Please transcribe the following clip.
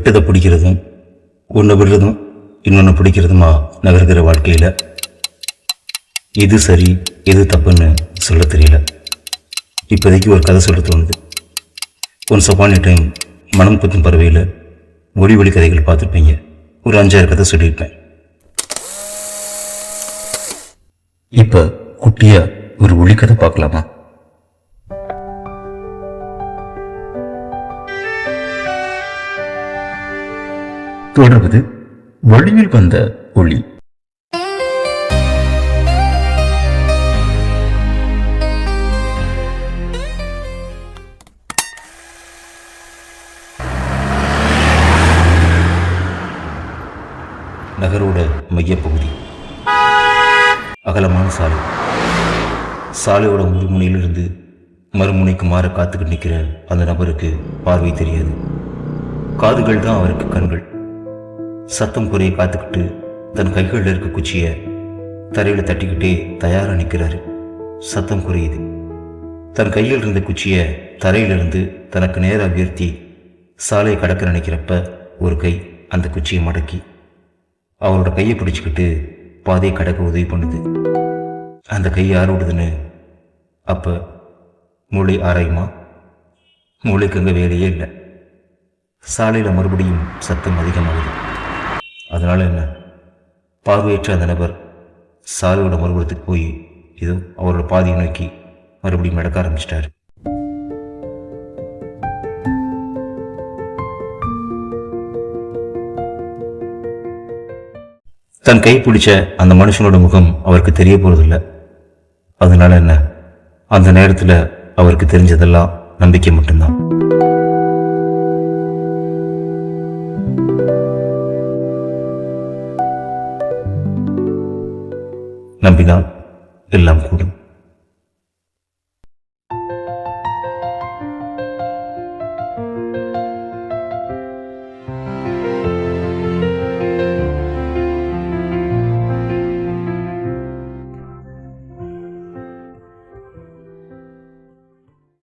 விட்டதை பிடிக்கிறதும் ஒன்று விடுறதும் இன்னொன்று பிடிக்கிறதுமா நகர்கிற வாழ்க்கையில் எது சரி எது தப்புன்னு சொல்ல தெரியல. இப்போதைக்கு ஒரு கதை சொல்ல தோணுது. ஒன்ஸ் அப்பான் எ டைம் மனம் குத்தும் பறவையில் ஒளி கதைகள் பார்த்துருப்பீங்க. ஒரு 5-6 கதை சொல்லியிருப்பேன். இப்போ குட்டியா ஒரு ஒளி கதை பார்க்கலாமா? தொடர்வது வழியில் வந்த ஒளி. நகரோட மையப்பகுதி, அகலமான சாலை. சாலையோட ஒரு முனையிலிருந்து மறுமுனைக்கு மாற காத்துக்கிட்டு நிற்கிற அந்த நபருக்கு பார்வை தெரியாது. காதுகள் தான் அவருக்கு கண்கள். சத்தம் குறைய காத்துக்கிட்டு தன் கைகளில் இருக்க குச்சியை தரையில் தட்டிக்கிட்டே தயாராக நிற்கிறாரு. சத்தம் குறையுது. தன் கையில் இருந்த குச்சியை தரையிலிருந்து தனக்கு நேராக உயர்த்தி சாலையை கடக்க நினைக்கிறப்ப ஒரு கை அந்த குச்சியை மடக்கி அவரோட கையை பிடிச்சிக்கிட்டு பாதையை கடக்க உதவி பண்ணுது. அந்த கை யாரோடுதுன்னு அப்போ மூளை ஆராயுமா? மூளைக்கு அங்கே வேலையே இல்லை. சாலையில் மறுபடியும் சத்தம் அதிகமாகுது. அதனால என்ன, பார்வையற்ற அந்த நபர் சாலையோட மறுபுறத்துக்கு போய் இதோ அவரோட பாதையை நோக்கி மறுபடியும் நடக்க ஆரம்பிச்சிட்டாரு. தன் கை பிடிச்ச அந்த மனுஷனோட முகம் அவருக்கு தெரிய போறதில்லை. அதனால என்ன, அந்த நேரத்தில் அவருக்கு தெரிஞ்சதெல்லாம் நம்பிக்கை மட்டும்தான். நம்பினால் எல்லாம் கூடும்.